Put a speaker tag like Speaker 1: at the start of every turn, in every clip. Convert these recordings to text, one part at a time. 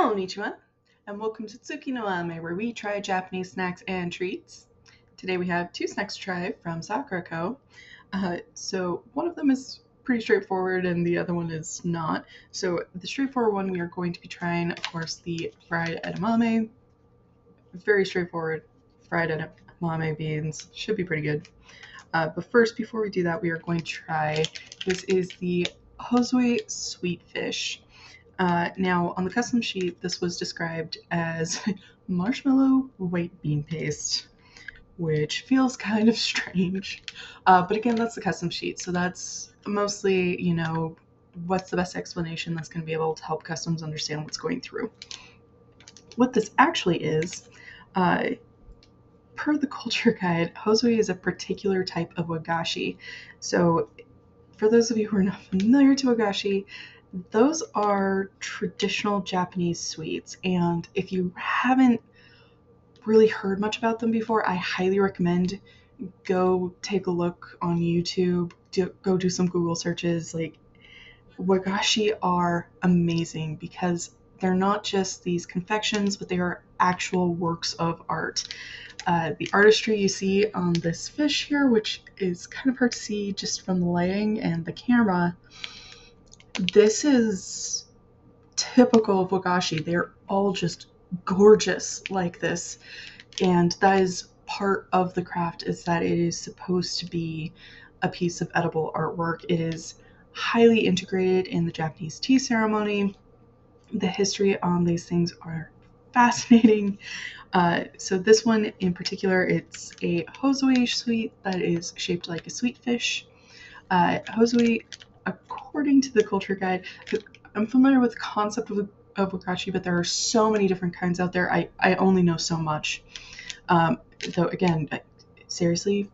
Speaker 1: Konnichiwa, and welcome to Tsuki no Ame, where we try Japanese snacks and treats. Today we have two snacks to try from Sakura Co. So one of them is pretty straightforward and the other one is not. So the straightforward one we are going to be trying, of course, the fried edamame. Very straightforward fried edamame beans. Should be pretty good. But first, before we do that, we are going to try, this is the Hozui Sweetfish. Now, on the custom sheet, this was described as marshmallow white bean paste, which feels kind of strange. But again, that's the custom sheet, so that's mostly, what's the best explanation that's going to be able to help customs understand what's going through. What this actually is, per the culture guide, Hozui is a particular type of wagashi. So, for those of you who are not familiar to wagashi, those are traditional Japanese sweets, and if you haven't really heard much about them before, I highly recommend go take a look on YouTube, go do some Google searches. Like, wagashi are amazing because they're not just these confections, but they are actual works of art. The artistry you see on this fish here, which is kind of hard to see just from the lighting and the camera, this is typical of wagashi. They're all just gorgeous like this, and that is part of the craft, is that it is supposed to be a piece of edible artwork. It is highly integrated in the Japanese tea ceremony. The history on these things are fascinating. So this one in particular, it's a Hozui sweet that is shaped like a sweet fish. Hozui, according to the culture guide, I'm familiar with the concept of wagashi, but there are so many different kinds out there. I only know so much. Though again, seriously,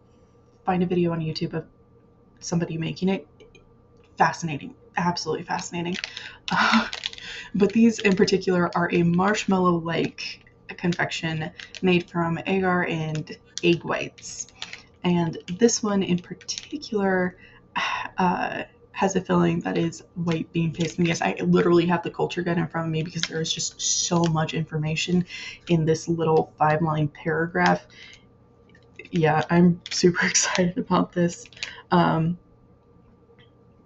Speaker 1: find a video on YouTube of somebody making it. Fascinating, absolutely fascinating. But these in particular are a marshmallow-like confection made from agar and egg whites. And this one in particular has a filling that is white bean paste. And yes, I literally have the culture guide in front of me because there is just so much information in this little 5-line paragraph. Yeah, I'm super excited about this.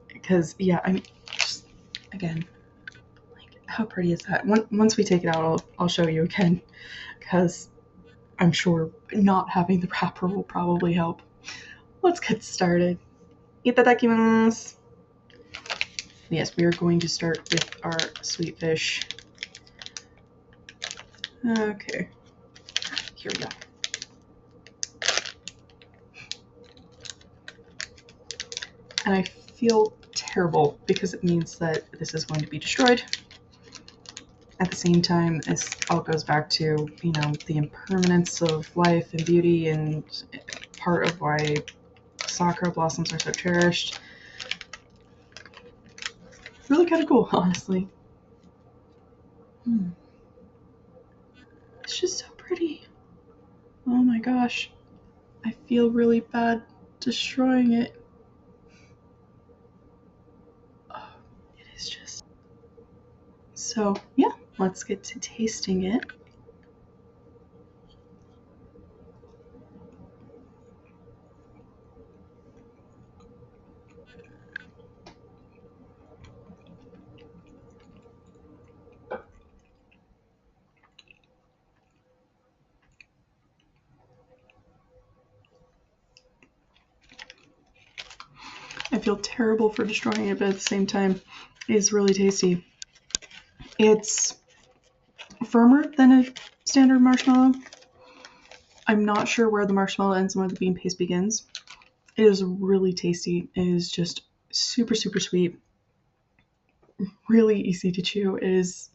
Speaker 1: Because, yeah, I'm just, again, like, how pretty is that? Once we take it out, I'll show you again, because I'm sure not having the wrapper will probably help. Let's get started. Itadakimasu! Yes, we are going to start with our sweet fish. Okay, here we go. And I feel terrible because it means that this is going to be destroyed. At the same time, this all goes back to, the impermanence of life and beauty, and part of why sakura blossoms are so cherished. Really kind of cool, honestly. It's just so pretty. Oh my gosh. I feel really bad destroying it. Oh, it is just... So, yeah, let's get to tasting it. I feel terrible for destroying it, but at the same time, it's really tasty. It's firmer than a standard marshmallow. I'm not sure where the marshmallow ends and where the bean paste begins. It is really tasty. It is just super, super sweet. Really easy to chew. It is...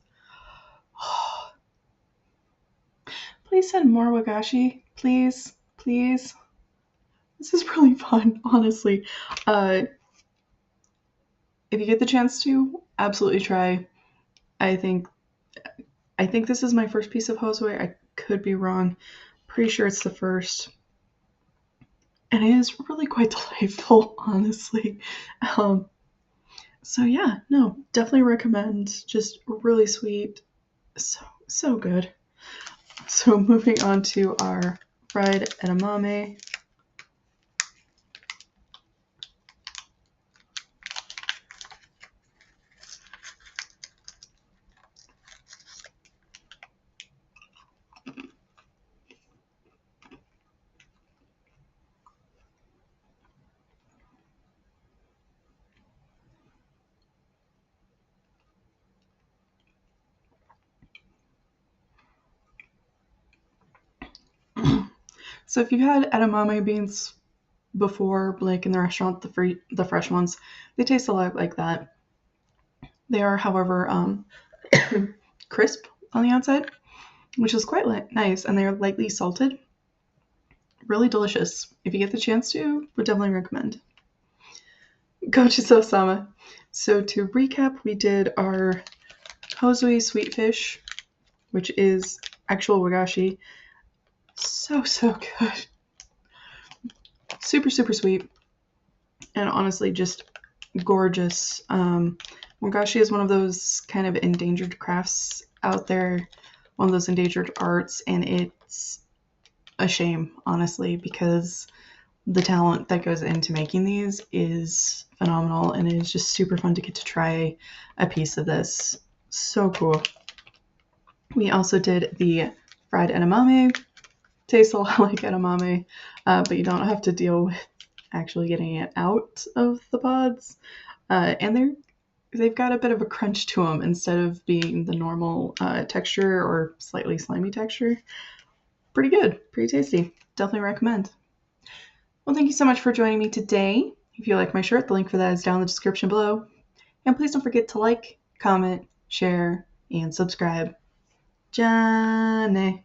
Speaker 1: Please send more wagashi. Please. Please. This is really fun, honestly. If you get the chance to, absolutely try. I think this is my first piece of Hozui. I could be wrong. Pretty sure it's the first. And it is really quite delightful, honestly. So yeah, no, definitely recommend. Just really sweet, So good. So moving on to our fried edamame. So if you've had edamame beans before, like in the restaurant, the fresh ones, they taste a lot like that. They are, however, crisp on the outside, which is quite nice, and they are lightly salted. Really delicious. If you get the chance to, would definitely recommend. Gochiso-sama. So to recap, we did our Hozui Sweetfish, which is actual wagashi. So good. Super sweet, and honestly just gorgeous. Wagashi is one of those kind of endangered crafts out there, one of those endangered arts, and it's a shame, honestly, because the talent that goes into making these is phenomenal, and it is just super fun to get to try a piece of this. So cool. We also did the fried edamame. Tastes a lot like edamame, but you don't have to deal with actually getting it out of the pods. And they've got a bit of a crunch to them instead of being the normal texture or slightly slimy texture. Pretty good, pretty tasty. Definitely recommend. Well, thank you so much for joining me today. If you like my shirt, the link for that is down in the description below. And please don't forget to like, comment, share, and subscribe. Jane.